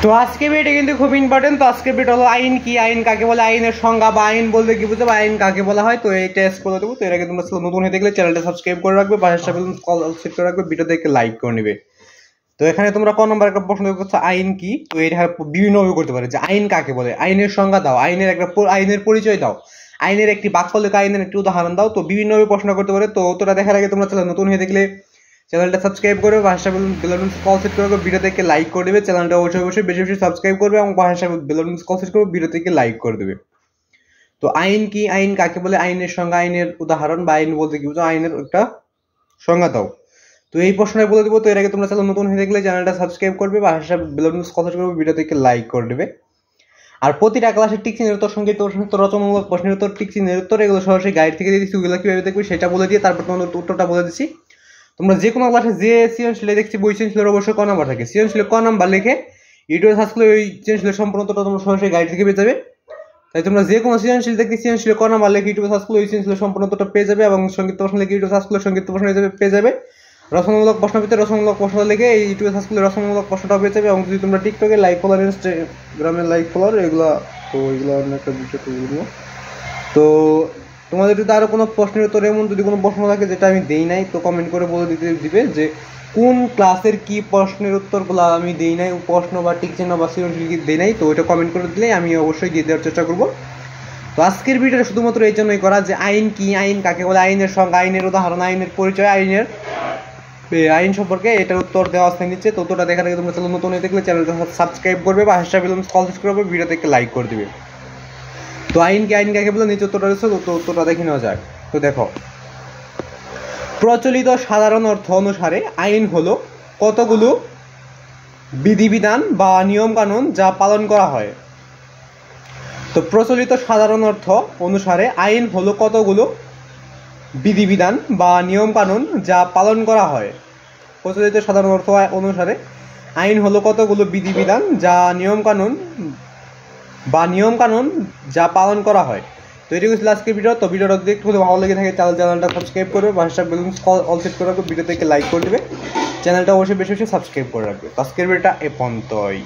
তো আজকে ভিডিও কিন্তু খুব ইম্পর্টেন্ট। তো আজকে ভিডিও হলো আইন কি, আইন কাকে বলে, আইনের সংজ্ঞা বা আইন বলতে কি বুঝো, আইন কাকে বলা হয়। তো এই টেস্ট করে দেবো। তো এর আগে তোমরা নতুন হয়ে দেখলে চ্যানেলটা সাবস্ক্রাইব করে রাখবে, পাশের সাথে কল সেট করে রাখবে, ভিডিও দেখে লাইক করে নেবে। তো এখানে তোমরা ক নম্বর একটা প্রশ্ন করছো আইন কি। তো এটা বিভিন্নভাবে করতে পারে যে আইন কাকে বলে, আইনের সংজ্ঞা দাও, আইনের একটা আইনের পরিচয় দাও, আইনের একটি বাক্য লেখা, আইনের একটি উদাহরণ দাও। তো বিভিন্নভাবে প্রশ্ন করতে পারে। তো তোরা দেখার আগে তোমরা চ্যানেল নতুন হয়ে দেখলে চ্যানেলটা সাবস্ক্রাইব করবে, পাশের বেল কল সেট করবে, ভিডিও থেকে লাইক করে দেবে। চ্যানেলটা অবশ্যই অবশ্যই বেশি বেশি সাবস্ক্রাইব করবে এবং পাশের বেল কল সেট করবে, ভিডিও থেকে লাইক করে দেবে। তো আইন কি, আইন কাকে বলে, আইনের সংজ্ঞা, আইনের উদাহরণ বা আইন বলতে কি বুঝো, আইনের একটা সংজ্ঞা দাও। তো এই প্রশ্নটা বলে দেবো। তো এর আগে তোমরা চ্যানেল নতুন হয়ে দেখলে চ্যানেলটা সাবস্ক্রাইব করবে, পাশের বেল কল সেট করবে, ভিডিও থেকে লাইক করে দেবে। আর প্রতিটা ক্লাসের টিক চিহ্নের উত্তর, সংক্ষিপ্ত রচনামূলক প্রশ্নের উত্তর, টিক চিহ্নের উত্তর, এগুলো সরাসরি গাইড থেকে দিয়ে দিচ্ছি। ওগুলো কিভাবে দেখবে সেটা বলে দিয়ে তারপর তোমাদের উত্তরটা বলে দিচ্ছি। তোমরা যে কোনো ক্লাসে যে সৃজনশীলে দেখছি বই সৃজনশীলের অবশ্যই ক নাম্বার থাকে, সৃজনশীলে ক নাম্বার লিখে ইউটিউবে সার্চ করলে ওই সৃজনশীলের সম্পূর্ণ উত্তরটা তোমরা সরাসরি গাইড থেকে পেয়ে যাবে। তাই তোমরা যে কোনো সৃজনশীল দেখতে সৃজনশীলে ক নাম্বার লিখে ইউটিউবে সার্চ করলে ওই সৃজনশীলের সম্পূর্ণ উত্তরটা পেয়ে যাবে, এবং সংক্ষিপ্ত প্রশ্ন লিখে ইউটিউবে সার্চ করলে সংক্ষিপ্ত প্রশ্ন হিসেবে পেয়ে যাবে। রচনামূলক প্রশ্ন ভিতরে রচনামূলক প্রশ্ন লিখে এই ইউটিউবে সার্চ করলে রচনামূলক প্রশ্নটা পেয়ে যাবে। এবং যদি তোমরা টিকটকে লাইক ফলোয়ার, ইনস্টাগ্রামে লাইক ফলোয়ার, এগুলো তো এগুলো অন্য একটা বিষয় তো বলবো। তো তোমাদের যদি আরো কোনো প্রশ্নের উত্তর, এমন যদি কোনো প্রশ্ন থাকে যেটা আমি দেই নাই, তো কমেন্ট করে বলে দিবে যে কোন ক্লাসের কি প্রশ্নের উত্তরগুলো আমি দেই নাই, প্রশ্ন বা টিক চিহ্ন বা সৃজনশীল কি দেই নাই। তো ওইটা কমেন্ট করে দিলে আমি অবশ্যই দিয়ে দেওয়ার চেষ্টা করবো। তো আজকের ভিডিওটা শুধুমাত্র এই জন্যই করা যে আইন কি, আইন কাকে বলে, আইনের সংজ্ঞা, আইনের উদাহরণ, আইনের পরিচয়, আইন সম্পর্কে এটার উত্তর দেওয়া আছে নিচে। তো উত্তরটা দেখার আগে তোমরা চ্যানেল নতুন হয়ে দেখলে চ্যানেলটা সাবস্ক্রাইব করবে, পাশের বেল কল সেট করবে, ভিডিও থেকে লাইক করে দিবে। তো আইন কি, আইন কাকে বলে নিচে উত্তরটা রয়েছে। তো উত্তরটা দেখে নেওয়া যাক। তো দেখো, প্রচলিত সাধারণ অর্থ অনুসারে আইন হলো কতগুলো বিধিবিধান বা নিয়ম কানুন যা পালন করা হয়। তো প্রচলিত সাধারণ অর্থ অনুসারে আইন হলো কতগুলো বিধিবিধান বা নিয়ম কানুন যা পালন করা হয়। প্রচলিত সাধারণ অর্থ অনুসারে আইন হলো কতগুলো বিধিবিধান যা নিয়ম কানুন যা পালন করা হয়। তো এটুকু ছিল আজকের ভিডিও। তো ভিডিওটা যদি একটু ভালো লেগে থাকে তাহলে চ্যানেলটা সাবস্ক্রাইব করবে, পাশের বেল অল সেট করে রাখবে, ভিডিও থেকে লাইক করে দেবে, চ্যানেলটা অবশ্যই বেশি বেশি সাবস্ক্রাইব করে রাখবে। তো আজকের ভিডিওটা এ পর্যন্তই।